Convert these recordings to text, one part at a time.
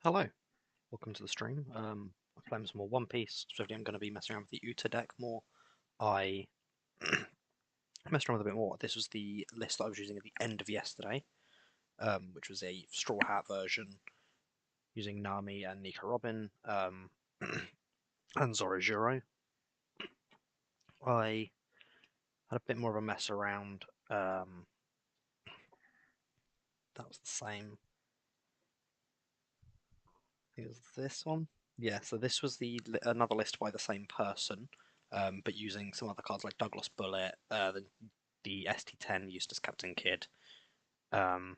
Hello, welcome to the stream. I'm playing some more One Piece. Specifically, I'm going to be messing around with the Uta deck more. I messed around with it a bit more. This was the list that I was using at the end of yesterday, which was a Straw Hat version using Nami and Nico Robin and Zoro. I had a bit more of a mess around. That was the same. I think it was this one. Yeah, so this was another list by the same person, but using some other cards like Douglas Bullet, the ST10 used as Captain Kidd, um,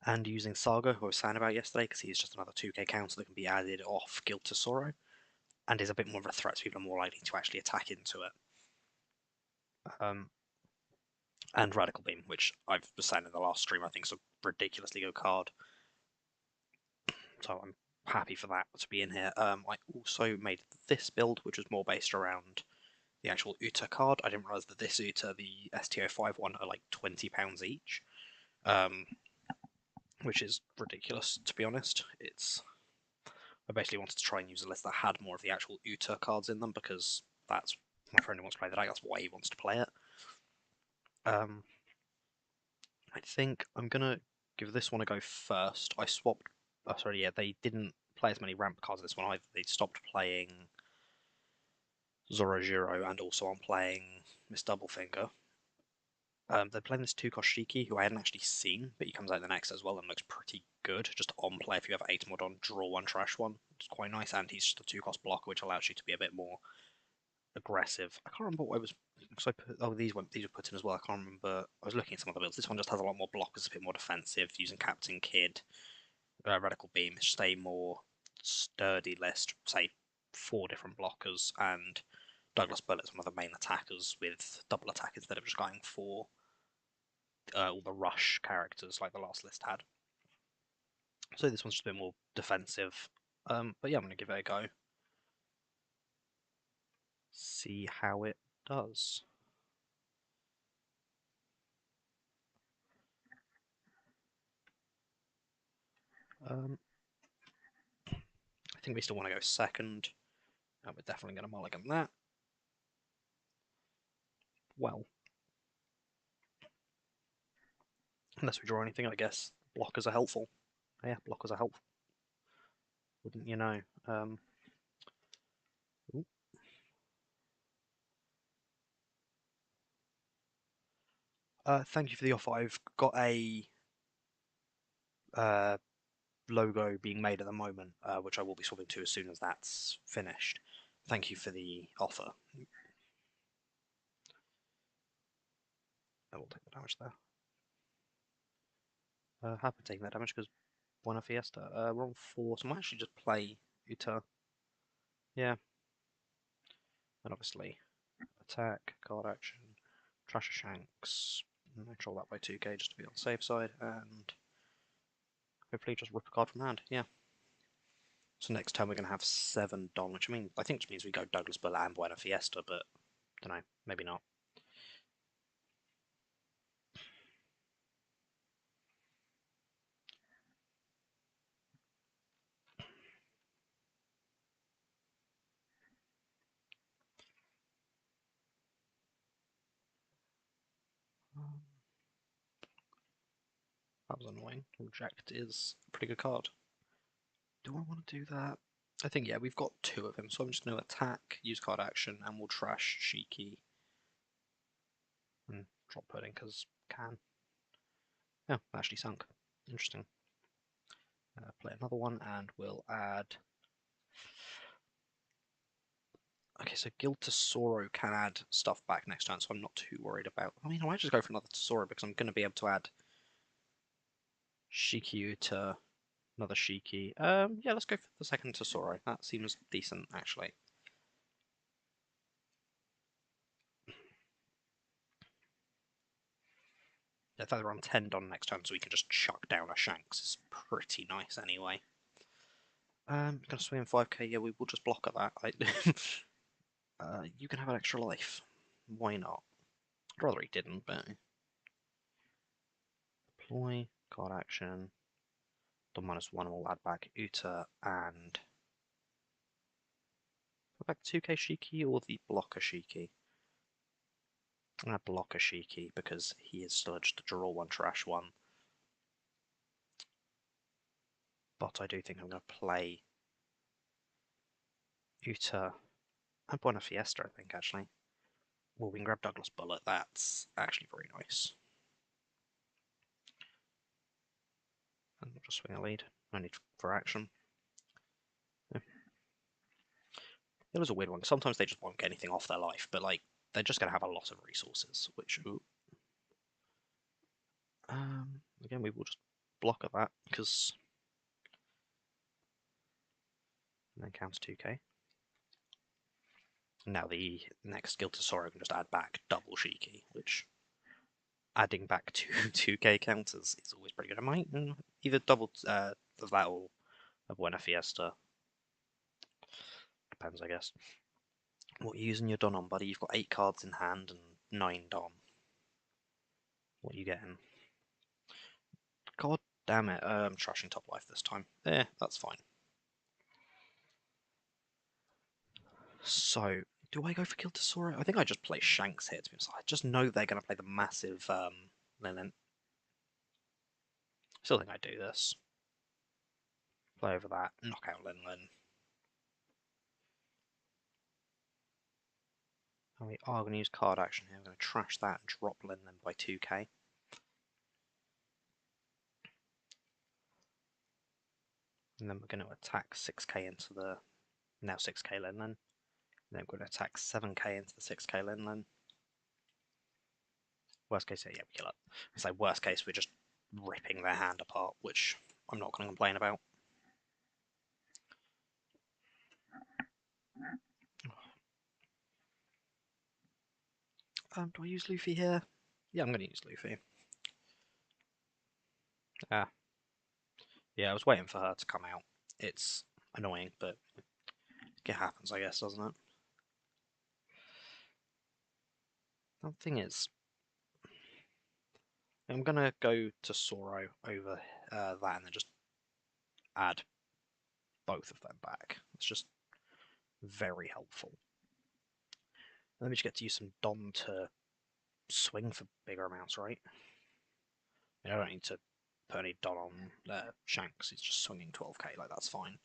and using Saga, who I was saying about yesterday, because he's just another 2k counter that can be added off Guild to Sorrow, and is a bit more of a threat, so people are more likely to actually attack into it. And Radical Beam, which I was saying in the last stream, I think is a ridiculously good card. So I'm happy for that to be in here. I also made this build, which was more based around the actual Uta card. I didn't realise that this Uta, the STO5 one, are like £20 each, which is ridiculous, to be honest. I basically wanted to try and use a list that had more of the actual Uta cards in them, because that's my friend who wants to play the deck, that's why he wants to play it. I think I'm going to give this one a go first. I swapped... they didn't play as many ramp cards this one either. They stopped playing Zoro and also I'm playing Miss Doublefinger. They're playing this 2-cost Shiki, who I hadn't actually seen, but he comes out the next as well and looks pretty good. Just on play, if you have 8 mod on, draw 1, trash 1. It's quite nice, and he's just a 2-cost blocker, which allows you to be a bit more aggressive. I can't remember what I was... these were put in as well. I can't remember. I was looking at some other builds. This one just has a lot more blockers, a bit more defensive, using Captain Kidd, Radical Beam. It's just a more sturdy list, say 4 different blockers, and Douglas Bullet's one of the main attackers with double attack instead of just going for all the rush characters like the last list had. So this one's just a bit more defensive. But yeah, I'm going to give it a go. See how it does. I think we still want to go second. And we're definitely going to mulligan that. Well. Unless we draw anything, I guess blockers are helpful. Yeah, blockers are helpful. Wouldn't you know? Thank you for the offer. I've got a logo being made at the moment, which I will be swapping to as soon as that's finished. Thank you for the offer. I will take the damage there. Happy taking that damage because Buena Fiesta. We're on 4, so I might actually just play Uta. Yeah. And obviously, attack, card action, Trasher Shanks, control that by 2k just to be on the safe side, and hopefully just rip a card from hand. Yeah. So next turn we're going to have 7 Don, which I think just means we go Douglas Bullet and Buena Fiesta, but I don't know, maybe not. That was annoying. Reject is a pretty good card. Do I want to do that? I think, yeah, we've got 2 of them, so I'm just going to attack, use card action, and we'll trash Shiki. And drop pudding, because can. Oh, actually sunk. Interesting. Play another one, and we'll add... Okay, so Guild Tesoro can add stuff back next turn, so I'm not too worried about... I might just go for another Tesoro, because I'm going to be able to add Shiki to another Shiki. Yeah, let's go for the second Tesoro. That seems decent, actually. The fact we're on 10 Don next turn, so we can just chuck down a Shanks is pretty nice anyway. Gonna swing 5k, yeah, we will just block at that. You can have an extra life. Why not? I'd rather he didn't, but... Deploy, card action, the -1, we'll add back Uta and back 2k Shiki or the blocker Shiki. I'm gonna block a Shiki because he is still just a draw 1 trash 1. But I do think I'm gonna play Uta and Buena Fiesta, I think actually. Well, we can grab Douglas Bullet, that's actually very nice. And we'll just swing a lead. No need for action. Yeah. It was a weird one. Sometimes they just won't get anything off their life, but like they're just gonna have a lot of resources, which again we will just block at that because and then counts 2k. Now the next Guild to Sorrow can just add back double Shiki, which adding back 2k counters is always pretty good. I might either double of that or a Buena Fiesta. Depends, I guess. What are you using your Don on, buddy? You've got 8 cards in hand and 9 Don. What are you getting? God damn it, I'm trashing top life this time. That's fine. So, do I go for Guild to Sorrow? I think I just play Shanks here, to be honest. I just know they're going to play the massive Linen. Still think I do this. Play over that, knock out Lin. And we are going to use card action here. I'm going to trash that and drop Lin by 2k. And then we're going to attack 6k into the now 6k Lin. And then we're going to attack 7k into the 6k Lin. Worst case, yeah, we kill it. So worst case, we're just ripping their hand apart, which I'm not going to complain about. Do I use Luffy here? Yeah, I'm going to use Luffy. Yeah, I was waiting for her to come out. It's annoying, but it happens, I guess, doesn't it? The thing is, I'm going to go to Sorrow over that and then just add both of them back. It's just very helpful. And then we just get to use some Dom to swing for bigger amounts, right? I don't need to put any Don on Shanks, he's just swinging 12k, like that's fine.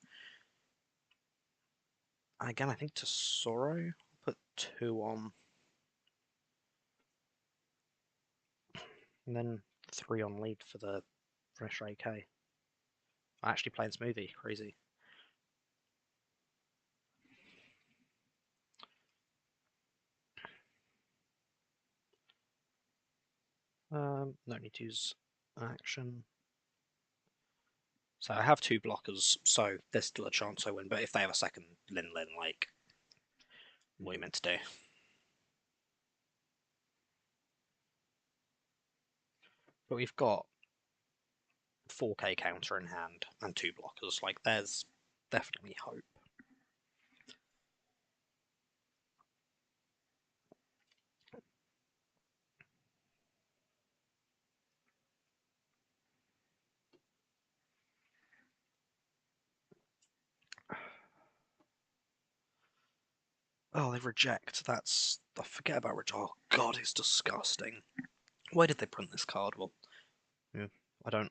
And again, I think to Sorrow, I'll put 2 on. And then 3 on lead for the fresh AK. I'm actually playing Smoothie, crazy. No need to use action. So I have 2 blockers, so there's still a chance I win, but if they have a second Lin, like, what are you meant to do? But we've got 4k counter in hand and 2 blockers, like, there's definitely hope. Oh, they reject. That's... I forget about reject. Oh, God, it's disgusting. Why did they print this card? Well, yeah, I don't...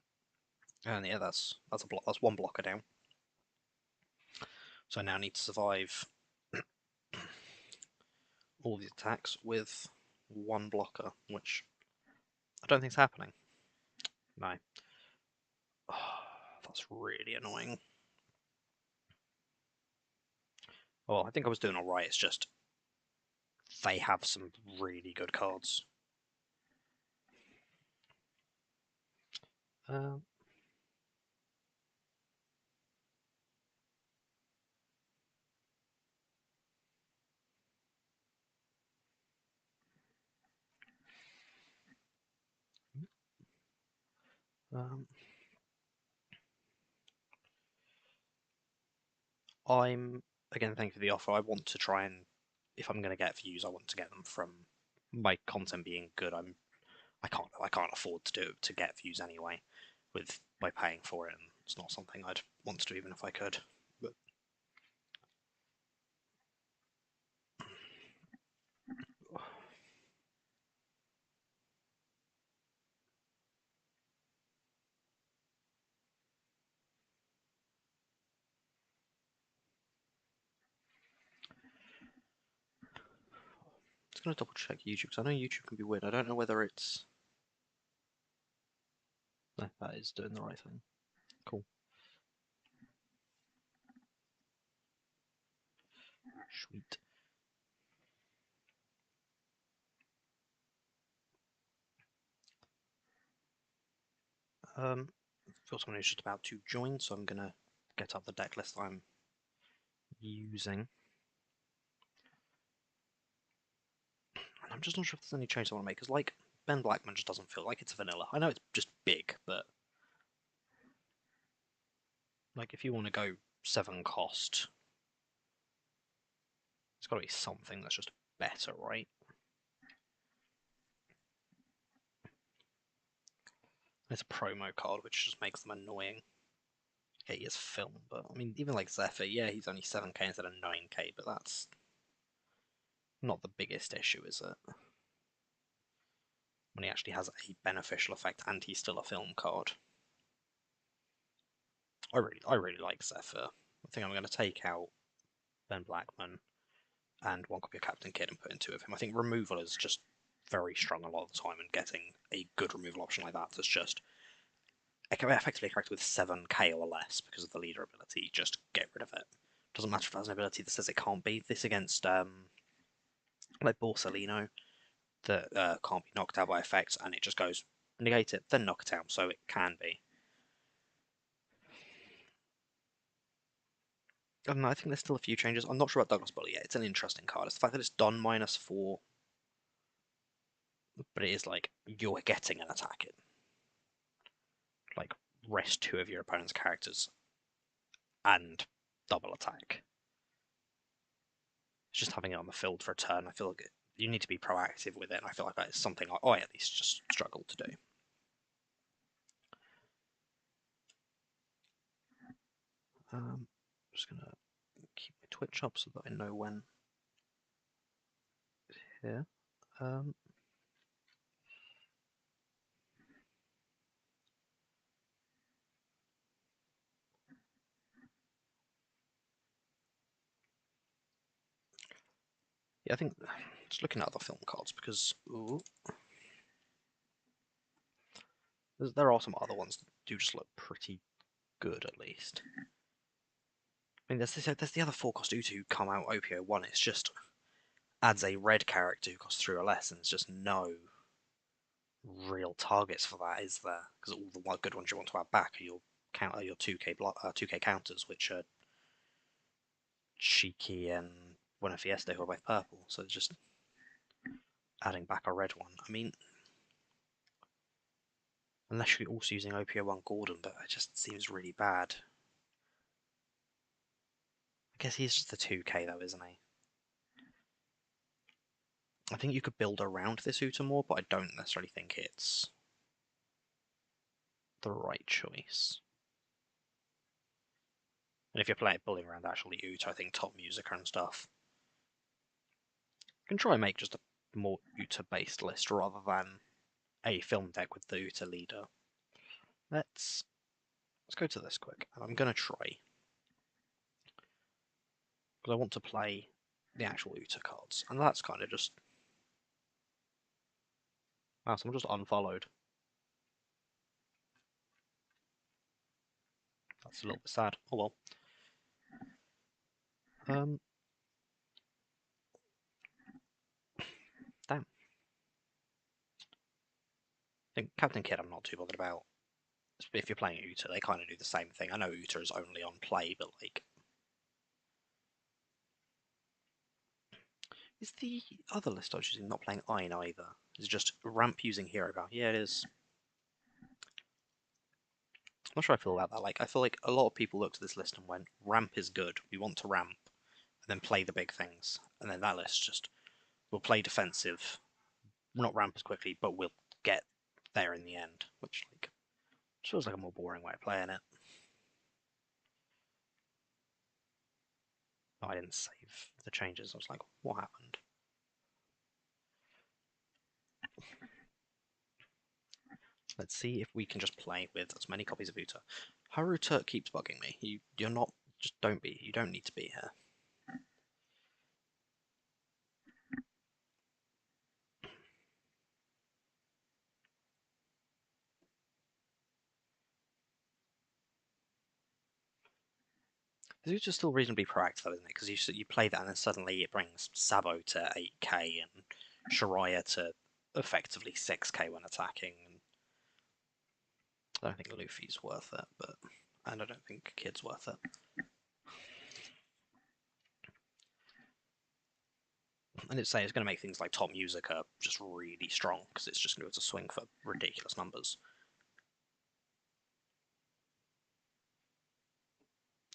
And yeah, that's a block. That's 1 blocker down. So I now need to survive all these attacks with 1 blocker, which I don't think is happening. No. Oh, that's really annoying. Well, I think I was doing alright, it's just they have some really good cards. Um, I'm again, thank you for the offer. I want to try and, if I'm going to get views, I want to get them from my content being good. I can't afford to do it to get views anyway, by paying for it. And It's not something I'd want to do even if I could. But just gonna double check YouTube because I know YouTube can be weird. I don't know whether it's. No, that is doing the right thing. Cool. Sweet. Got someone who's just about to join, so I'm gonna get up the deck list I'm using. And I'm just not sure if there's any changes I want to make, because like Ben Blackman just doesn't feel like it's vanilla. I know it's just big, but like if you want to go 7 cost, it's got to be something that's just better, right? It's a promo card, which just makes them annoying. Yeah, he is film, but I mean, even like Zephyr, yeah, he's only 7k instead of 9k, but that's not the biggest issue, is it? When he actually has a beneficial effect and he's still a film card. I really like Zephyr. I think I'm going to take out Ben Blackman and one copy of Captain Kidd and put in 2 of him. I think removal is just very strong a lot of the time, and getting a good removal option like that that's just effectively a character with 7k or less because of the leader ability, just get rid of it. Doesn't matter if it has an ability that says it can't be. This against like Borsalino that can't be knocked out by effects, and it just goes negate it, then knock it out, so it can be. I don't know, I think there's still a few changes. I'm not sure about Douglas Bully yet. It's an interesting card. It's the fact that it's done -4, but it is like you're getting an attack in. Like rest 2 of your opponent's characters and double attack. It's just having it on the field for a turn. I feel like you need to be proactive with it, and I feel like that is something I at least just struggle to do. I'm just gonna keep my Twitch up so that I know when here. Yeah, I think just looking at other film cards because there are some other ones that do just look pretty good at least. I mean, there's the other 4-cost Utu who come out OPO1. It's just adds a red character who costs 3 or less, and there's just no real targets for that, is there? Because all the good ones you want to add back are your 2k counters, which are Cheeky and Buena Fiesta, who are both purple. So just adding back a red one. I mean, unless you're also using OPO1 Gordon, but it just seems really bad. I guess he's just the 2k though, isn't he? I think you could build around this Uta more, but I don't necessarily think it's the right choice. And if you're building around actually Uta, I think top musicer and stuff, you can try and make just a more Uta-based list rather than a film deck with the Uta leader. Let's go to this quick. I'm gonna try because I want to play the actual Uta cards, and that's kind of just wow. Someone just unfollowed. That's a little bit sad. Oh well. Damn. I think Captain Kidd I'm not too bothered about. If you're playing Uta, they kind of do the same thing. I know Uta is only on play, but like, is the other list I was using not playing Ein either? Is it just ramp using hero power? Yeah, it is. I'm not sure I feel about that. Like, I feel like a lot of people looked at this list and went, ramp is good. We want to ramp, and then play the big things. And then that list just will play defensive, not ramp as quickly, but we'll get there in the end. Which like feels like a more boring way of playing it. I didn't save the changes. I was like, what happened? Let's see if we can just play with as many copies of Uta. Haruta keeps bugging me. You're not. Just don't be. You don't need to be here. It's just still reasonably proactive, isn't it? Because you play that and then suddenly it brings Sabo to 8k and Shiraya to effectively 6k when attacking. And I don't think Luffy's worth it, and I don't think Kid's worth it. And it's going to make things like top music just really strong because it's just going to swing for ridiculous numbers.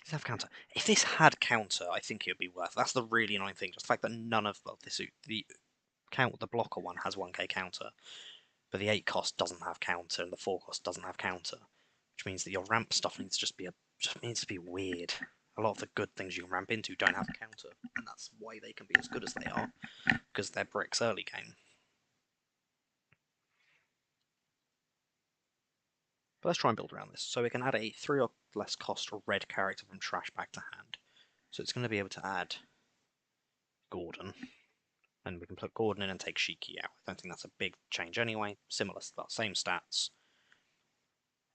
Does it have counter? If this had counter, I think it would be worth it. That's the really annoying thing. Just the fact that none of the blocker one has 1k counter, but the 8 cost doesn't have counter and the 4 cost doesn't have counter, which means that your ramp stuff needs to just needs to be weird. A lot of the good things you can ramp into don't have counter, and that's why they can be as good as they are, because they're bricks early game. But let's try and build around this. So we can add a 3 or less cost red character from trash back to hand. So it's going to be able to add Gordon. And we can put Gordon in and take Shiki out. I don't think that's a big change anyway. Similar, same stats.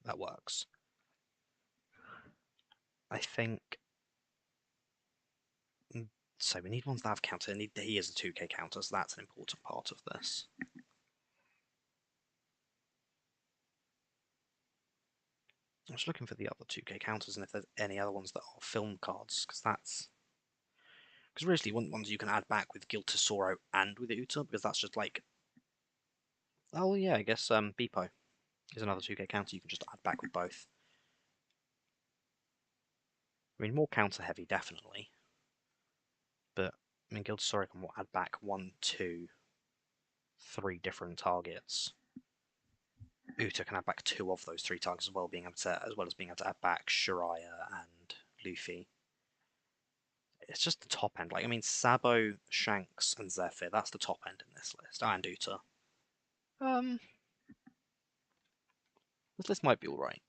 That works. I think... So we need ones that have counter. He is a 2k counter, so that's an important part of this. I'm just looking for the other 2k counters and if there's any other ones that are film cards, because that's... Because really, ones you can add back with Guild Tesoro and with Uta, because that's just like... Oh yeah, I guess Beepo is another 2k counter you can just add back with both. I mean, more counter heavy, definitely. But, I mean, Guild Tesoro can add back 1, 2, 3 different targets. Uta can add back 2 of those 3 targets as well, as well as being able to add back Shiraya and Luffy. It's just the top end. Like, I mean, Sabo, Shanks, and Zephyr, that's the top end in this list. And Uta. This list might be alright.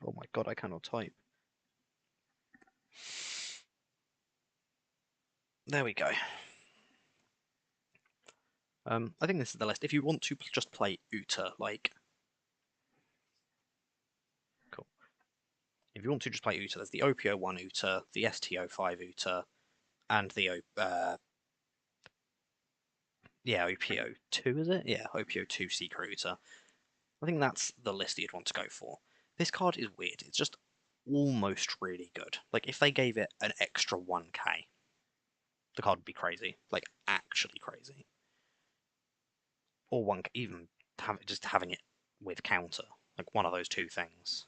Oh my god, I cannot type. There we go. I think this is the list. If you want to just play Uta, like... Cool. If you want to just play Uta, there's the OPO1 Uta, the STO5 Uta, and the OPO2, is it? Yeah, OPO2 Secret Uta. I think that's the list you'd want to go for. This card is weird. It's just almost really good. Like, if they gave it an extra 1k, the card would be crazy. Like, actually crazy. Or 1k, even just having it with counter. Like, one of those two things.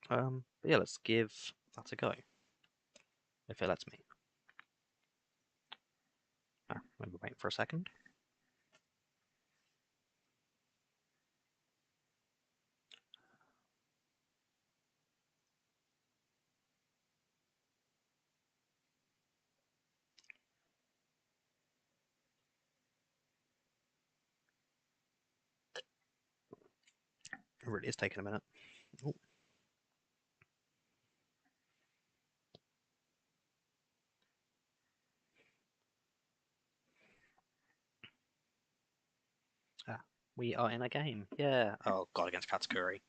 But yeah, let's give that a go. If it lets me. Maybe wait for a second. It really is taking a minute. Ooh. We are in a game. Yeah. Oh god, against Katakuri.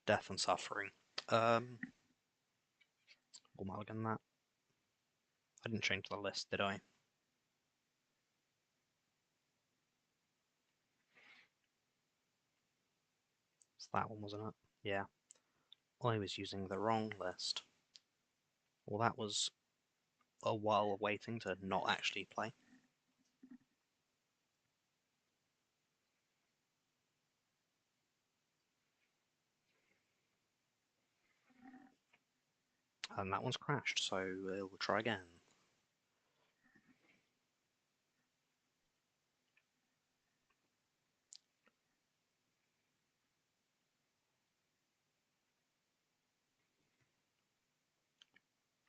Death and suffering. We'll mulligan that. I didn't change the list, did I? It's that one, wasn't it? Yeah. I was using the wrong list. Well, that was a while waiting to not actually play. And that one's crashed, so we'll try again.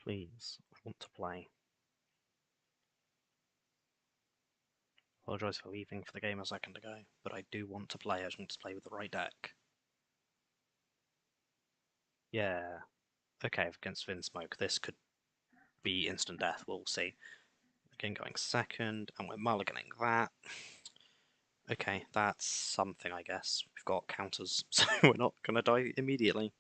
Please, I want to play. Apologise for leaving for the game a second ago, but I do want to play. I just want to play with the right deck. Yeah. Okay, against Vinsmoke, this could be instant death. We'll see. Again, going second, and we're mulliganing that. Okay, that's something, I guess. We've got counters, so we're not going to die immediately.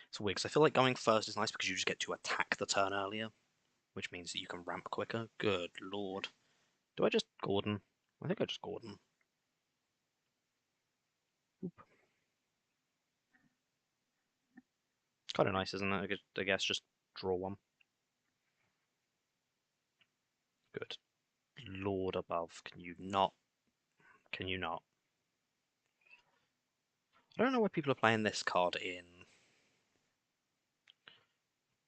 It's weird, because I feel like going first is nice because you just get to attack the turn earlier, which means that you can ramp quicker. Good lord. Do I just Gordon? I think I just Gordon. Oop. Kind of nice, isn't it? I guess just draw one. Good lord above. Can you not? Can you not? I don't know why people are playing this card in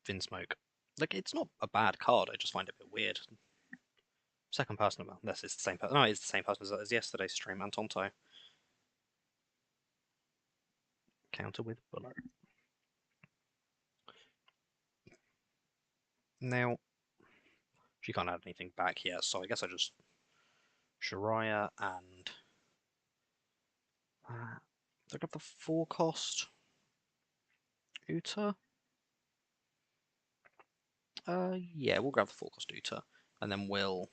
Vinsmoke. Like, it's not a bad card, I just find it a bit weird. Second person, well, this is the same person. No, it's the same person as yesterday's stream, Antonto. Counter with bullet. Now, she can't add anything back yet, so I guess I just Shariah and do I grab the 4 cost Uta? Yeah, we'll grab the 4 cost Uta, and then we'll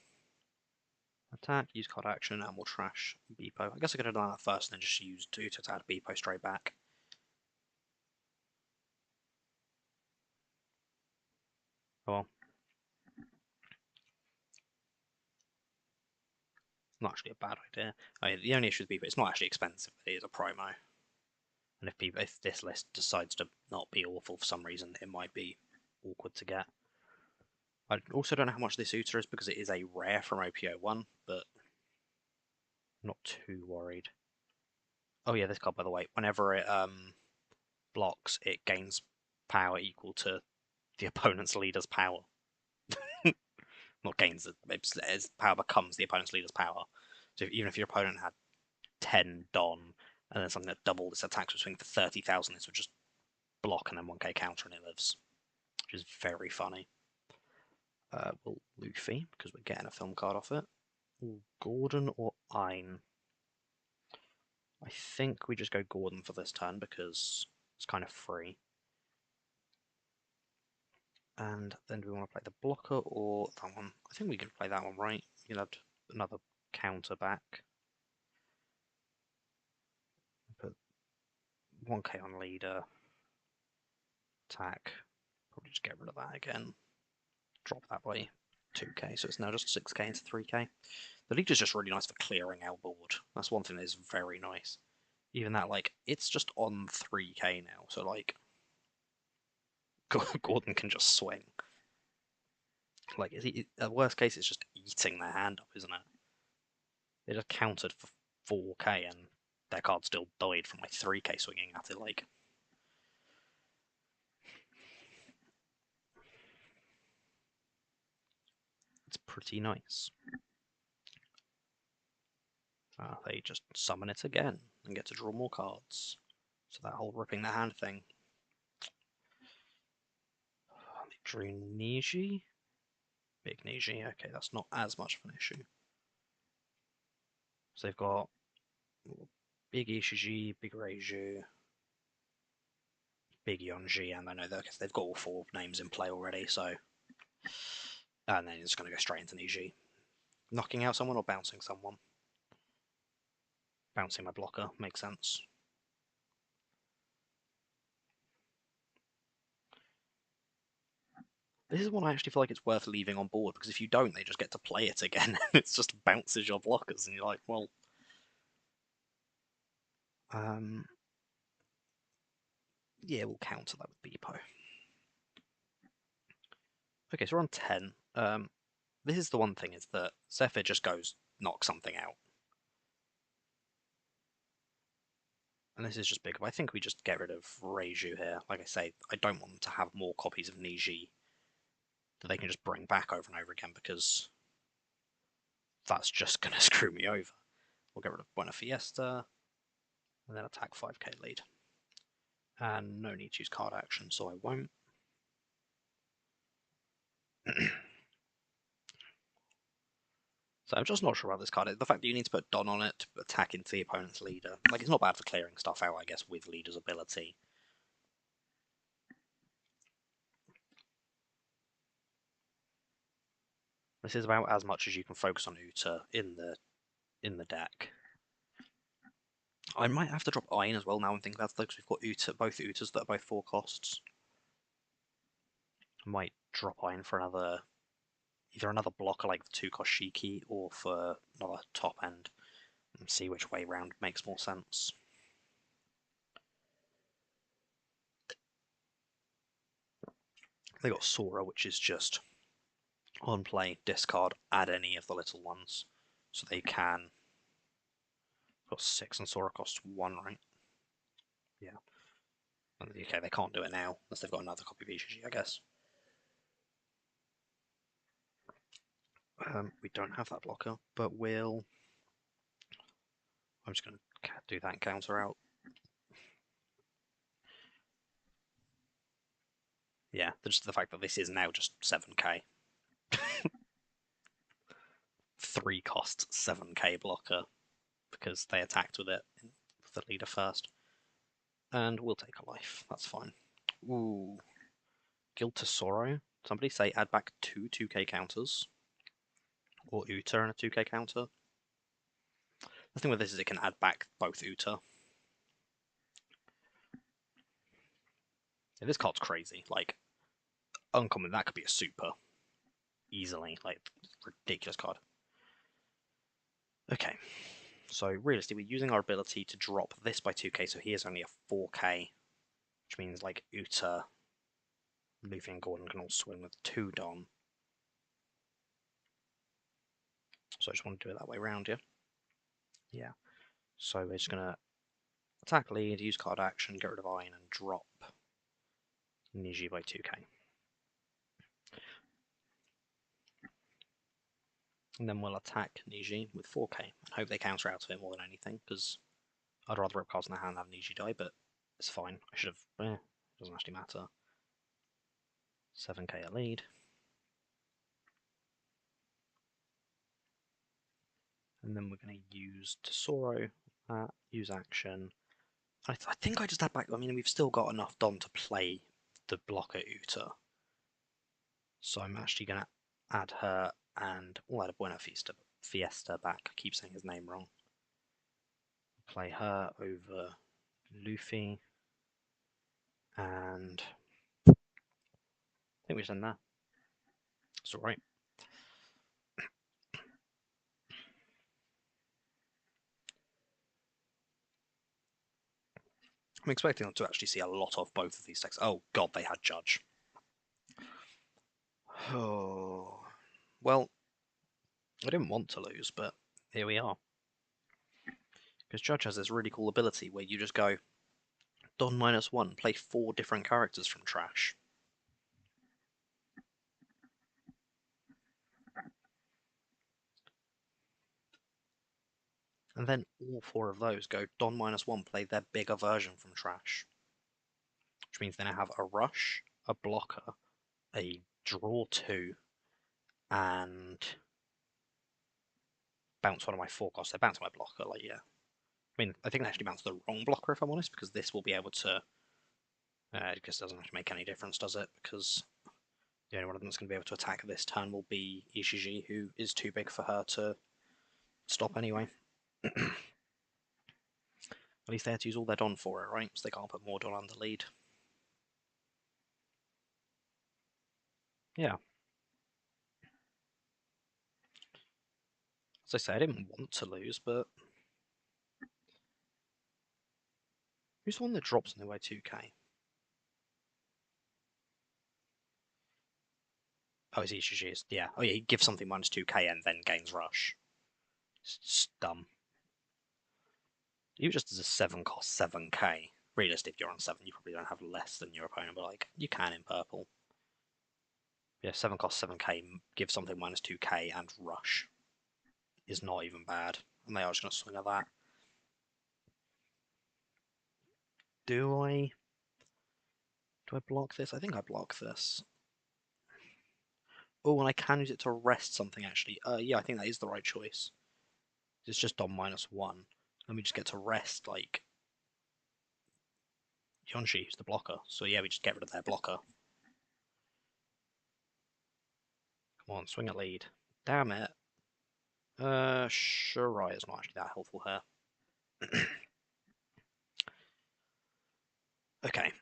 attack, use card action, and we'll trash Beepo. I guess I could have done that first and then just used Uta to add Beepo straight back. Oh well. Not actually a bad idea. I mean, the only issue with Beepo, it's not actually expensive, it is a promo. And if this list decides to not be awful for some reason, it might be awkward to get. I also don't know how much this Uta is because it is a rare from OPO1, but I'm not too worried. Oh yeah, this card, by the way, whenever it blocks, it gains power equal to the opponent's leader's power. Not gains, its power becomes the opponent's leader's power. So even if your opponent had 10 Don and then something that doubled its attack swing for 30,000, this would just block and then 1k counter and it lives, which is very funny. Well, Luffy, because we're getting a film card off it. Gordon or Ein? I think we just go Gordon for this turn because it's kind of free. And then do we want to play the blocker or that one? I think we can play that one, right? You'll have another counter back. Put 1k on leader. Attack. Probably just get rid of that again. Drop that by 2k, so it's now just 6k into 3k. The leader's just really nice for clearing our board. That's one thing that is very nice. Even that, like, it's just on 3k now, so, like, Gordon can just swing. Like, worst case, it's just eating their hand up, isn't it? They just countered for 4k and their card still died from like 3k swinging at it. Like, it's pretty nice. They just summon it again and get to draw more cards. So that whole ripping the hand thing. They drew Niji. Big Niji. Okay, that's not as much of an issue. So they've got Big Ishiji, Big Reiju, Big Yonji, and I know that they've got all 4 names in play already, so. And then it's going to go straight into Niji. Knocking out someone or bouncing someone? Bouncing my blocker makes sense. This is one I actually feel like it's worth leaving on board because if you don't, they just get to play it again. It just bounces your blockers, and you're like, well, yeah, we'll counter that with Beepo. Okay, so we're on 10. This is the one thing is that Zephyr just goes knock something out. And this is just big, but I think we just get rid of Reiju here. Like I say, I don't want them to have more copies of Niji that they can just bring back over and over again, because that's just going to screw me over. We'll get rid of Buena Fiesta, and then attack 5k lead. And no need to use card action, so I won't. So I'm just not sure about this card. The fact that you need to put Don on it to attack into the opponent's leader, like, it's not bad for clearing stuff out, I guess, with leader's ability. This is about as much as you can focus on Uta in the deck. I might have to drop Iron as well now and think about it, because we've got Uta, both Utas that are both 4 costs. I might drop Iron for either another blocker like the 2-cost Shiki, or for another top end, and see which way round makes more sense. They got Sora, which is just on play, discard, add any of the little ones, so they can. Got 6 and Sora costs 1, right? Yeah. Okay, they can't do it now unless they've got another copy of ECG, I guess. We don't have that blocker, but we'll. I'm just going to do that and counter out. Yeah, just the fact that this is now just 7k. 3 cost 7k blocker because they attacked with it with the leader first. And we'll take a life, that's fine. Ooh. Guild to Sorrow. Somebody say add back 2 2k counters. Or Uta and a 2k counter. The thing with this is it can add back both Uta. Yeah, this card's crazy. Like, uncommon, that could be a super. Easily. Like, ridiculous card. Okay. So, realistically, we're using our ability to drop this by 2k, so he is only a 4k. Which means, like, Uta, Luffy, and Gordon can all swim with 2 Don. So I just want to do it that way around, yeah? Yeah. So we're just going to attack lead, use card action, get rid of Iron, and drop Niji by 2k. And then we'll attack Niji with 4k, and hope they counter out to it more than anything, because I'd rather rip cards in the hand than have Niji die, but it's fine. I should have... doesn't actually matter. 7k at lead. And then we're going to use Tesoro, use action. I think I just had back... I mean, we've still got enough Don to play the blocker Uta. So I'm actually going to add her, and we'll add a Buena Fiesta back. I keep saying his name wrong. Play her over Luffy, and I think we're done there. It's alright. I'm expecting to actually see a lot of both of these decks. Oh god, they had Judge. Oh, well, I didn't want to lose, but here we are. Because Judge has this really cool ability where you just go, Don -1, play 4 different characters from trash. And then all 4 of those go, Don -1, play their bigger version from trash. Which means they now have a rush, a blocker, a draw 2, and bounce one of my 4 costs. They bounce my blocker, like, yeah. I mean, I think they actually bounce the wrong blocker, if I'm honest, because this will be able to... it just doesn't actually make any difference, does it? Because the only one of them that's going to be able to attack this turn will be Ishiji, who is too big for her to stop anyway. At least they had to use all their Don for it, right? So they can't put more Don under lead. Yeah. As I say, I didn't want to lose, but... Who's the one that drops in the way 2k? Oh, it's Ishiji's. Yeah. Oh, yeah, he gives something -2k and then gains rush. It's dumb. Even just as a 7 cost 7k. Realistic, if you're on 7, you probably don't have less than your opponent, but like, you can in purple. Yeah, 7 cost 7k, give something minus 2k, and rush is not even bad. And they are just going to swing at that. Do I block this? I think I block this. Oh, and I can use it to rest something, actually. Yeah, I think that is the right choice. It's just on -1. And we just get to rest, like, Yonshi, who's the blocker. So yeah, we just get rid of their blocker. Come on, swing at lead. Damn it. Shirai is not actually that helpful here. Okay.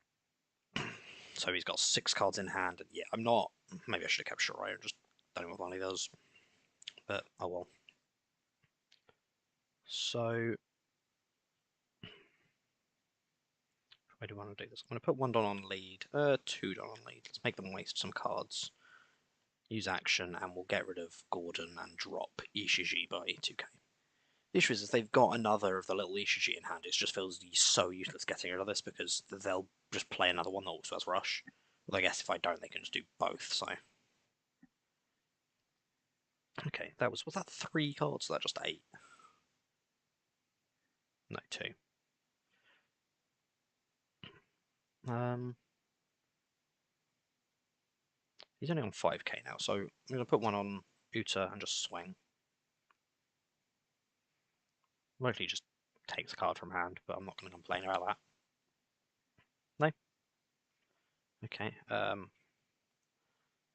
So he's got 6 cards in hand, and yeah, I'm not... Maybe I should have kept Shirai, I just don't know what Barney does. But, oh well. So... Where do I want to do this? I'm going to put 1 Don on lead. 2 Don on lead. Let's make them waste some cards. Use action, and we'll get rid of Gordon and drop Ishiji by 2k. The issue is they've got another of the little Ishiji in hand. It just feels so useless getting rid of this because they'll just play another one that also has rush. Well, I guess if I don't, they can just do both, so... Okay, was that 3 cards? Or was that just 8? No, 2. He's only on 5k now, so I'm going to put 1 on Uta and just swing. Mostly just takes a card from hand, but I'm not going to complain about that. No? Okay, and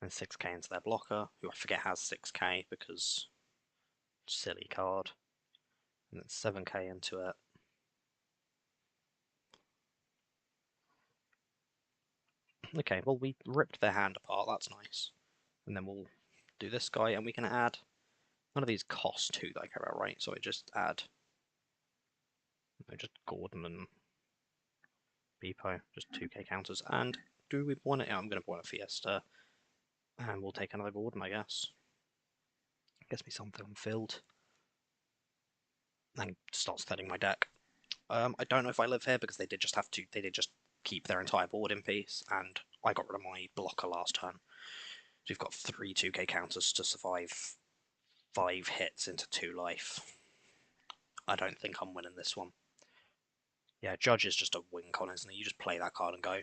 6k into their blocker, who I forget has 6k because... silly card. And then 7k into it. Okay, well we ripped their hand apart, that's nice. And then we'll do this guy, and we can add... None of these cost 2 that I care about, right? So I just add... just Gordon and Beepo, just 2k counters. And do we want it? I'm going to want a Fiesta. And we'll take another Gordon, I guess. Gets me something filled. And starts setting my deck. I don't know if I live here because they did just keep their entire board in peace, and I got rid of my blocker last turn. So we've got 3 2k counters to survive 5 hits into 2 life. I don't think I'm winning this one. Yeah, Judge is just a win con, isn't he? You just play that card and go,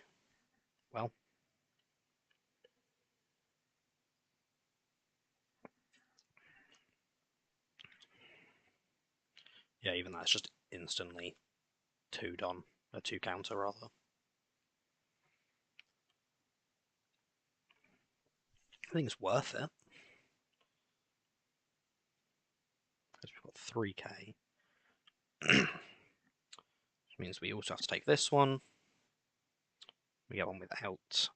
well. Yeah, even that's just instantly 2 done. A 2 counter, rather. I think it's worth it. Because we've got 3k. Which means we also have to take this one. We get one without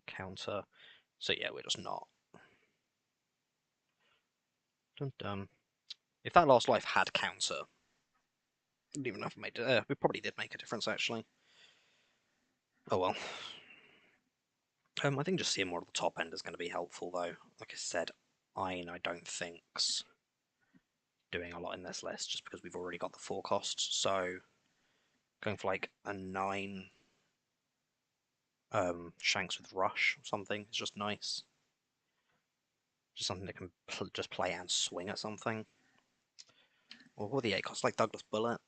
counter. So yeah, we're just not. Dun dun. If that last life had counter, I don't even know if it made it. We probably did make a difference, actually. Oh well. I think just seeing more of the top end is going to be helpful, though. Like I said, I don't think's doing a lot in this list, just because we've already got the 4 costs. So going for like a 9 Shanks with Rush or something is just nice. Just something that can just play and swing at something. Or what are the 8 costs? Like Douglas Bullet.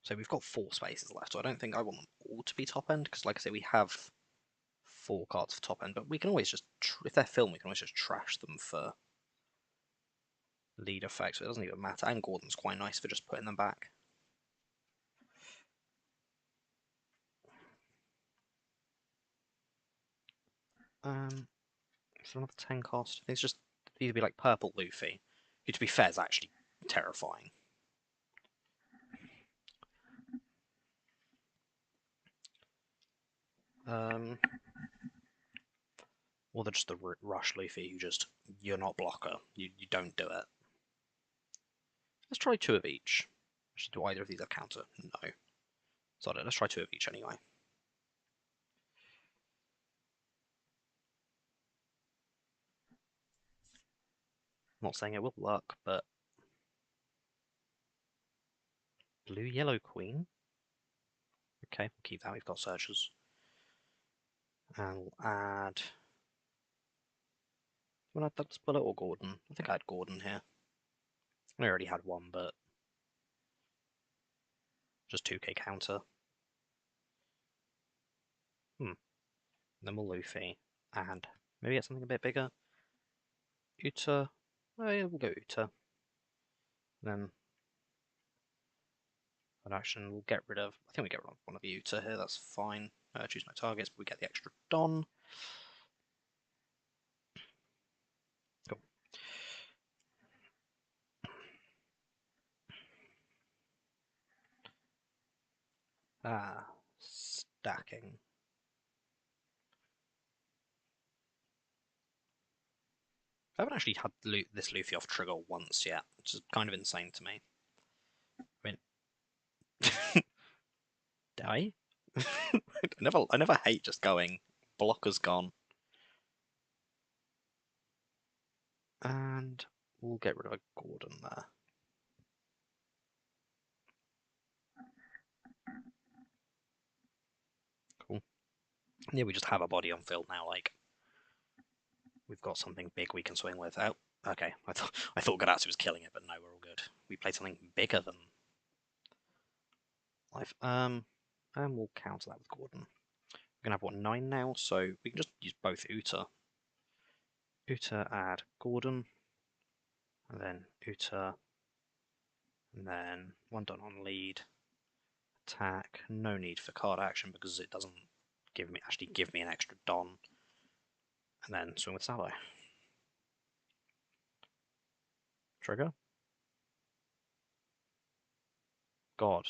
So we've got 4 spaces left, so I don't think I want them all to be top end, because like I say, we have 4 cards for top end, but we can always just, if they're film, we can always just trash them for lead effect, so it doesn't even matter. And Gordon's quite nice for just putting them back. It's another 10 cost. I think it's just either be like purple Luffy, who to be fair is actually terrifying. Or they're just the rush Luffy, who just, you're not blocker, you don't do it. Let's try 2 of each. Do either of these have counter? No. So let's try 2 of each anyway. not saying it will work, but blue-yellow queen. Okay, we'll keep that. We've got searchers. And we'll add. You want to add that Bullet or Gordon? I think I had Gordon here. I already had one, but just 2k counter. Then we'll Luffy. And maybe get something a bit bigger. Uta. Oh yeah, we'll go Uta. Then an action we'll get rid of. I think we get rid of one of the Uta here, that's fine. Choose no targets, but we get the extra Don. Cool. Stacking. I haven't actually had this Luffy off trigger once yet, which is kind of insane to me. I mean, die? I never hate just going. Blocker's gone. And we'll get rid of a Gordon there. Cool. Yeah, we just have a body on field now, like we've got something big we can swing with. Oh, okay. I thought Gadatsu was killing it, but no, we're all good. We played something bigger than life. And we'll counter that with Gordon. We're gonna have what 9 now, so we can just use both Uta. Uta add Gordon, and then Uta, and then 1 done on lead. Attack. No need for card action because it doesn't actually give me an extra Don. And then swing with Sabo. Trigger. God.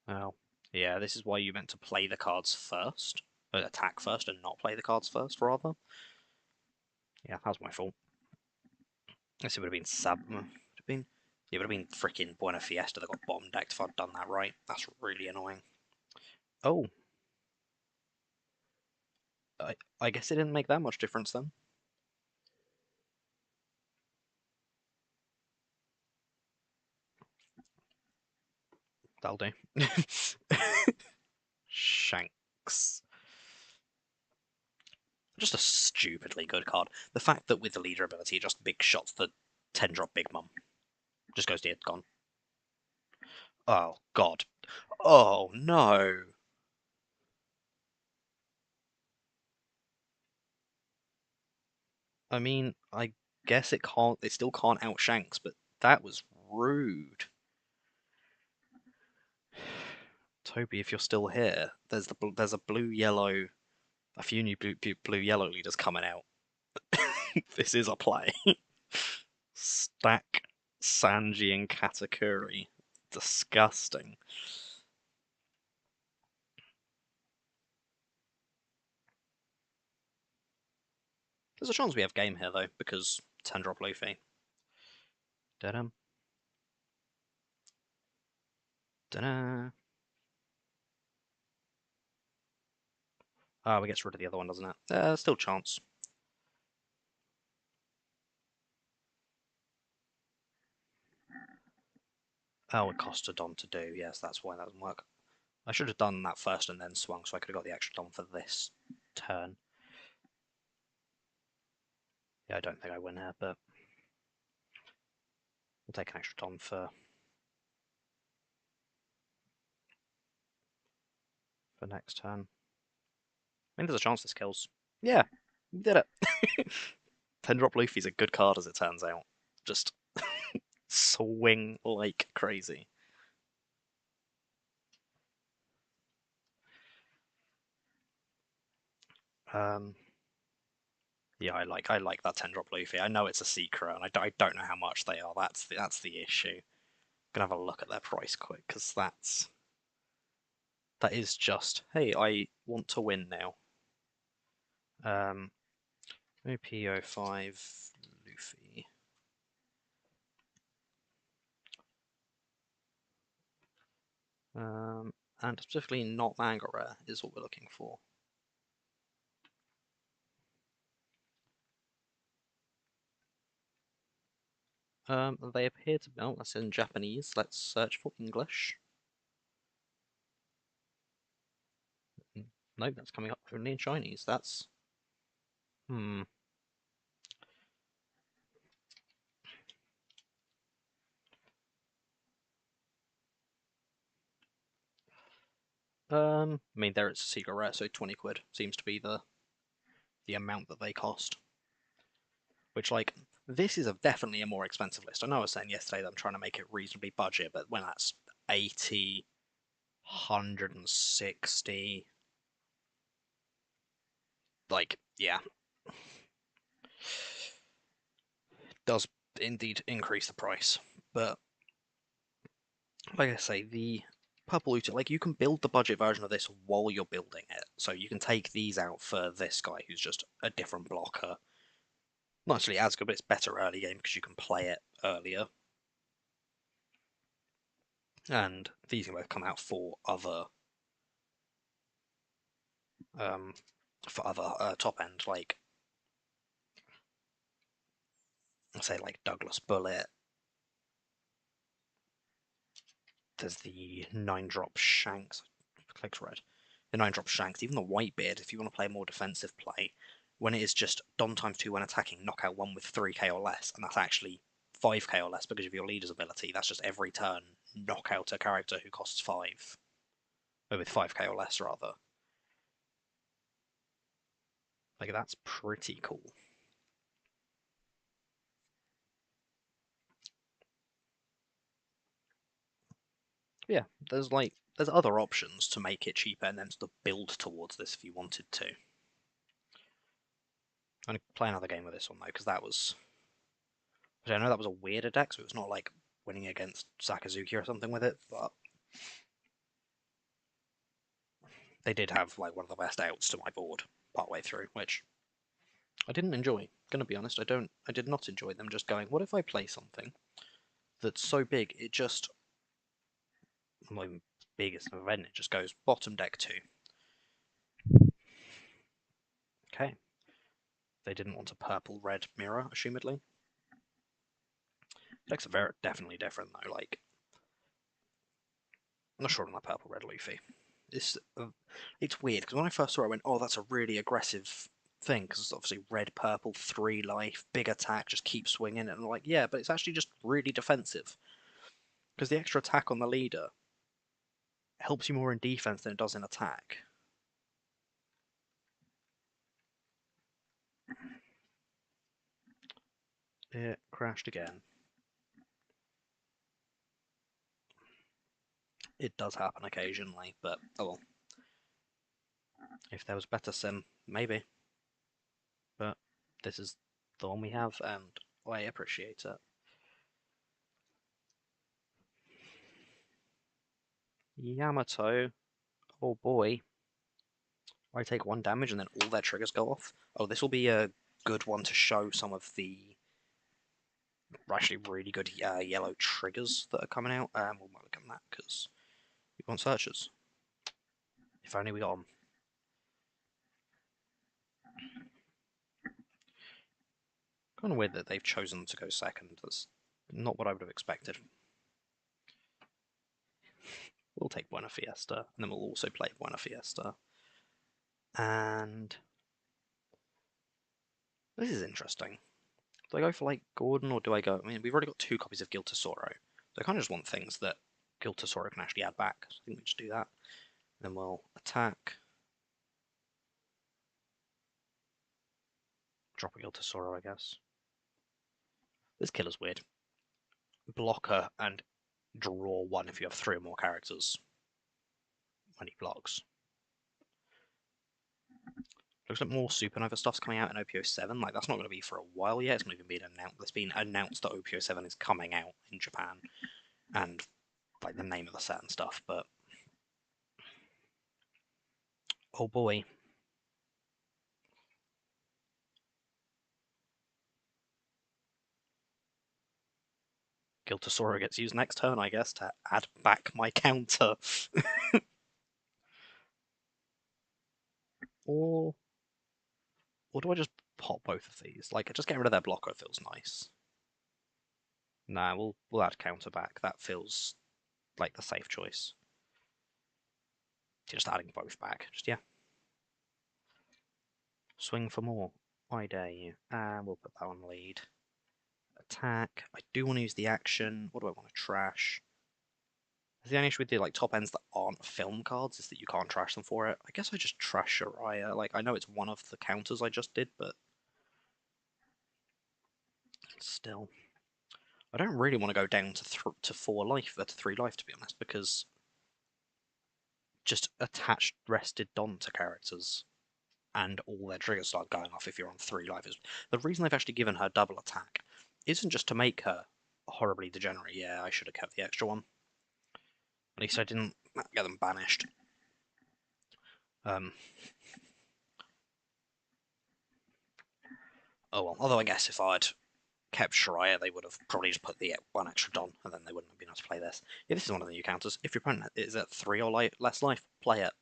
Oh. Yeah, this is why you meant to play the cards first. Attack first and not play the cards first, rather. Yeah, that was my fault. I guess it would have been it would have been freaking Buena Fiesta that got bottom decked if I'd done that right. That's really annoying. Oh. I guess it didn't make that much difference then. That'll do. Shanks. Just a stupidly good card. The fact that with the leader ability, it just big shots the 10 drop Big Mum. Just goes to it, gone. Oh, God. Oh, no. I mean, I guess it still can't out Shanks, but that was rude. Toby, if you're still here, there's a a few new blue yellow leaders coming out. This is a play. Stack Sanji and Katakuri. Disgusting. There's a chance we have game here though, because 10 drop Luffy. Da-dum. Da-da. Oh, it gets rid of the other one, doesn't it? Still chance. Oh, it cost a Don to do. Yes, that's why that doesn't work. I should have done that first and then swung, so I could have got the extra Don for this turn. Yeah, I don't think I win here, but we'll take an extra Don for next turn. I mean, there's a chance this kills. Yeah, we did it. 10 drop Luffy's a good card as it turns out. Just swing like crazy. Yeah, I like that 10 drop Luffy. I know it's a secret, and I don't know how much they are. That's the issue. I'm gonna have a look at their price quick because that is just hey, I want to win now. OP05 Luffy. And specifically not Manga Rare is what we're looking for. They appear to be. Oh, that's in Japanese. Let's search for English. No, that's coming up only in Chinese. That's. Hmm. I mean, there it's a secret rare, so 20 quid seems to be the amount that they cost. Which, like, this is definitely a more expensive list. I know I was saying yesterday that I'm trying to make it reasonably budget, but when that's 80, 160, like, yeah, does indeed increase the price. But like I say, the purple looter, like you can build the budget version of this while you're building it. So you can take these out for this guy who's just a different blocker. Not actually as good, but it's better early game because you can play it earlier. And these can both come out um, for other top end, like say like Douglas Bullet. There's the 9-drop Shanks. Clicks red. The 9-drop Shanks, even the Whitebeard, if you want to play a more defensive play, when it is just Don times 2 when attacking, knock out one with 3k or less, and that's actually 5k or less because of your leader's ability. That's just every turn knock out a character who costs 5. Or with 5k or less, rather. Like, that's pretty cool. Yeah, there's other options to make it cheaper and then to build towards this if you wanted to. I'm going to play another game with this one though, because that was. I know that was a weirder deck, so it was not like winning against Sakazuki or something with it, but they did have like one of the best outs to my board partway through, which I didn't enjoy. Gonna be honest, I did not enjoy them just going, what if I play something that's so big it just my biggest event, it just goes bottom deck 2. Okay. They didn't want a purple red mirror, assumedly. Decks are definitely different though, like I'm not sure on that purple red Luffy. It's weird because when I first saw it, I went, "Oh, that's a really aggressive thing." Because it's obviously red, purple, 3 life, big attack, just keep swinging. And I'm like, "Yeah, but it's actually just really defensive." Because the extra attack on the leader helps you more in defense than it does in attack. It crashed again. It does happen occasionally, but oh well. If there was better sim, maybe. But this is the one we have, and I appreciate it. Yamato, oh boy. I take 1 damage and then all their triggers go off. Oh, this will be a good one to show some of the actually really good yellow triggers that are coming out. We'll look at that because we want searches. If only we got them. Kind of weird that they've chosen to go second. That's not what I would have expected. We'll take Buena Fiesta, and then we'll also play Buena Fiesta. And this is interesting. Do I go for like Gordon or do I go? I mean, we've already got 2 copies of Guild Tesoro, so I kind of just want things that Guild Tesoro can actually add back. So I think we just do that. Then we'll attack. Drop a Guild Tesoro, I guess. This killer's weird. Blocker and draw 1 if you have 3 or more characters when he blocks. Looks like more Supernova stuff's coming out in OPO7. Like, that's not going to be for a while yet. It's not even been announced. It's been announced that OPO7 is coming out in Japan. And, like, the name of the set and stuff, but... Oh boy. Guild Tesoro gets used next turn, I guess, to add back my counter. or... Or do I just pop both of these? Like, just getting rid of their blocker feels nice. Nah, we'll add counter back. That feels like the safe choice. Just adding both back. Just yeah. Swing for more. I dare you. And we'll put that on lead. Attack. I do want to use the action. What do I want to trash? The only issue with the like top ends that aren't film cards is that you can't trash them for it. I guess I just trash Shariah. Like I know it's one of the counters I just did, but still, I don't really want to go down to 4 life, to 3 life to be honest, because just attached rested Don to characters and all their triggers start going off if you're on 3 life. The reason they've actually given her double attack isn't just to make her horribly degenerate. Yeah, I should have kept the extra one. At least I didn't get them banished. Um, oh well. Although I guess if I'd kept Shariah, they would have probably just put the one extra Don, and then they wouldn't have been able to play this. Yeah, this is one of the new counters. If your opponent is at 3 or less life, play it.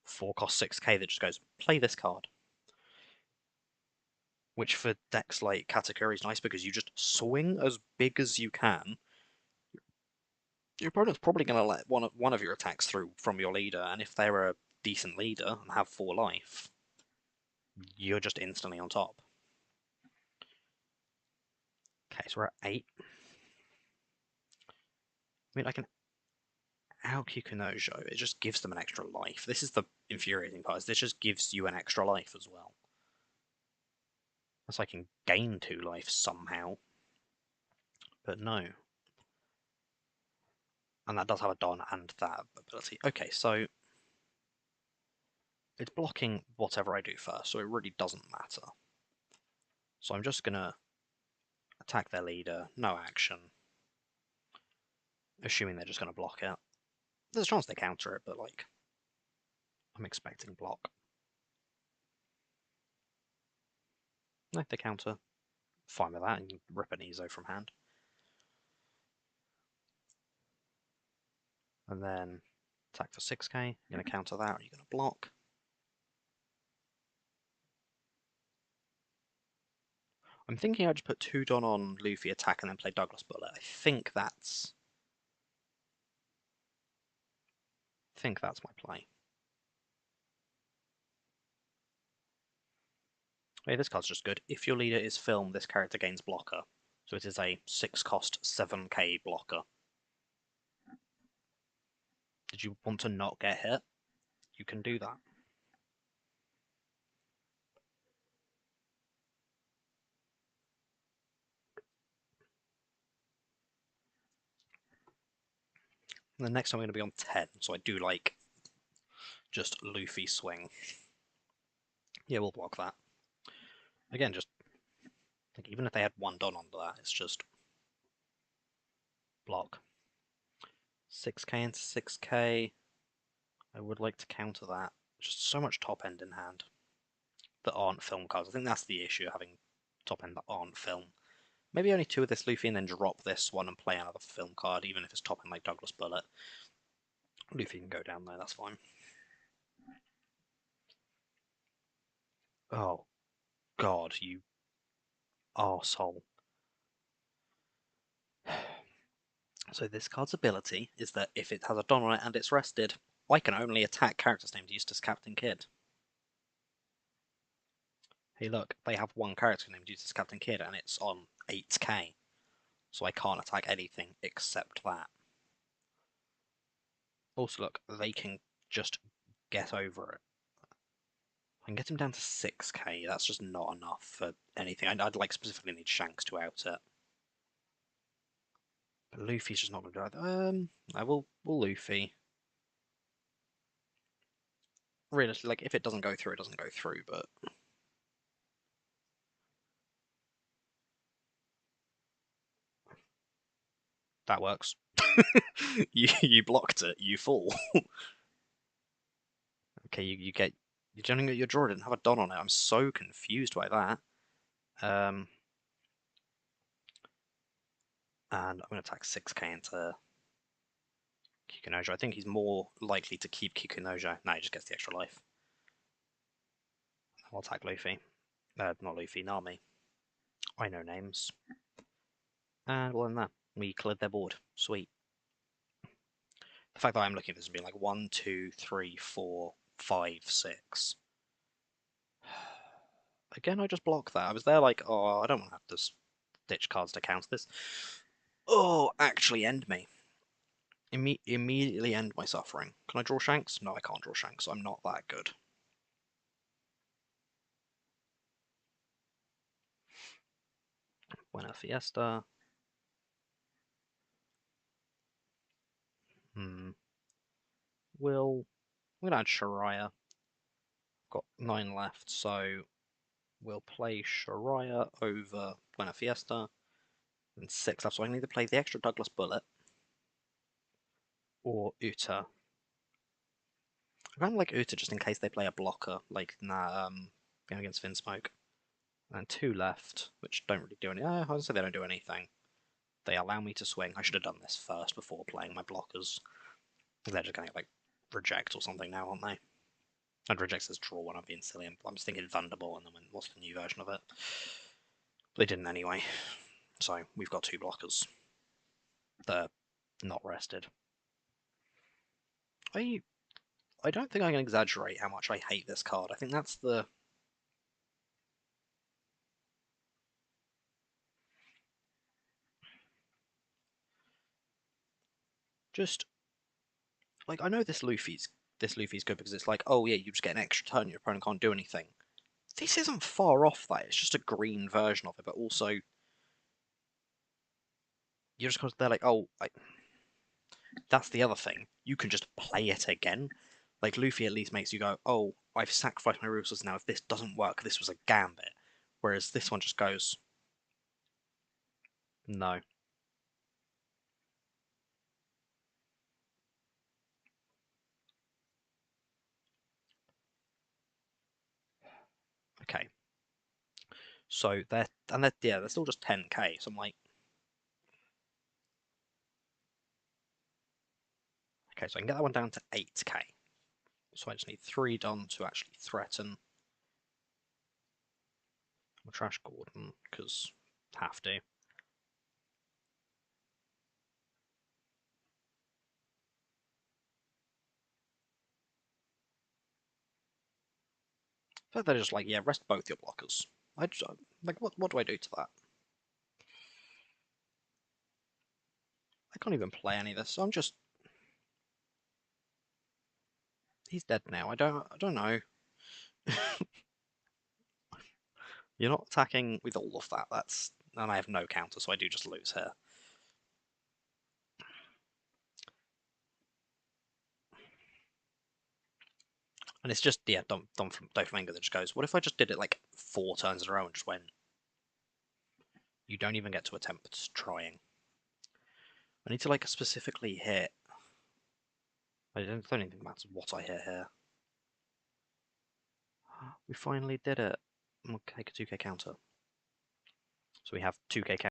4 cost 6k that just goes, play this card. Which for decks like Katakuri is nice because you just swing as big as you can. Your opponent's probably going to let one of your attacks through from your leader, and if they're a decent leader and have 4 life, you're just instantly on top. Okay, so we're at 8. I mean, I can out Kikunojo. It just gives them an extra life. This is the infuriating part. Is this just gives you an extra life as well. Unless I can gain 2 life somehow. But no. And that does have a Don and that ability. Okay, so it's blocking whatever I do first, so it really doesn't matter. So I'm just going to attack their leader, no action, assuming they're just going to block it. There's a chance they counter it, but like, I'm expecting block. No, they counter. Fine with that, and you rip an Ezo from hand. And then attack for 6k, you're going to counter that, or you're going to block. I'm thinking I just put 2 Don on Luffy attack and then play Douglas Bullet. I think that's my play. Okay, this card's just good. If your leader is film, this character gains blocker. So it is a 6 cost 7k blocker. Did you want to not get hit? You can do that. And the next time I'm going to be on 10, so I do like just Luffy swing. Yeah, we'll block that. Again, just like even if they had 1 Don under that, it's just block. 6k into 6k. I would like to counter that. Just so much top end in hand that aren't film cards. I think that's the issue, having top end that aren't film. Maybe only 2 of this Luffy and then drop this one and play another film card, even if it's top end like Douglas Bullet. Luffy can go down there, that's fine. Oh, God, you arsehole. So this card's ability is that if it has a Don on it and it's rested, I can only attack characters named Eustace Captain Kidd. Hey look, they have 1 character named Eustace Captain Kidd and it's on 8k. So I can't attack anything except that. Also look, they can just get over it. I can get him down to 6k, that's just not enough for anything. I'd like specifically need Shanks to out it. But Luffy's just not going to do it. We'll Luffy. Realistically, like, if it doesn't go through, it doesn't go through, but that works. you blocked it, you fall. Okay, you generally get your draw didn't have a Don on it. I'm so confused by that. And I'm going to attack 6k into Kikunojo. I think he's more likely to keep Kikunojo. No, he just gets the extra life. I'll attack Luffy. Not Luffy, Nami. I know names. And well, then that we cleared their board. Sweet. The fact that I'm looking at this and being like 1, 2, 3, 4, 5, 6. Again, I just block that. I was there like, oh, I don't want to have to ditch cards to counter this. Oh, actually end me. Immediately end my suffering. Can I draw Shanks? No, I can't draw Shanks. I'm not that good. Buena Fiesta. We're gonna add Shariah. Got 9 left, so we'll play Shariah over Buena Fiesta. And 6 left, so I can either play the extra Douglas Bullet or Uta. I kind of like Uta just in case they play a blocker, like going against Finsmoke. And 2 left, which don't really do anything. I would say they don't do anything. They allow me to swing. I should have done this first before playing my blockers. They're just going to like reject or something now, aren't they? And reject says draw one. I'm being silly. I'm just thinking Thunderbolt, and then what's the new version of it? But they didn't anyway. So we've got 2 blockers. They're not rested. I don't think I can exaggerate how much I hate this card. I think that's the... Just, like, I know this Luffy's good because it's like, oh yeah, you just get an extra turn, your opponent can't do anything. This isn't far off that. It's just a green version of it, but also you're just they're like, oh, that's the other thing. You can just play it again. Like Luffy at least makes you go, oh, I've sacrificed my resources now. If this doesn't work, this was a gambit. Whereas this one just goes, no. Okay. So they're still just 10k. So I'm like, okay, so I can get that one down to 8k. So I just need 3 done to actually threaten. I'll trash Gordon because have to. But they're just like, yeah, rest both your blockers. Like, what do I do to that? I can't even play any of this. So I'm just... He's dead now. I don't know. You're not attacking with all of that. And I have no counter, so I do just lose here. And it's just, yeah, Doflamingo that just goes, what if I just did it like 4 turns in a row and just went, you don't even get to attempt trying. I need to like specifically hit. I don't even think it matters what I hit here. We finally did it. We'll take a 2k counter. So we have 2k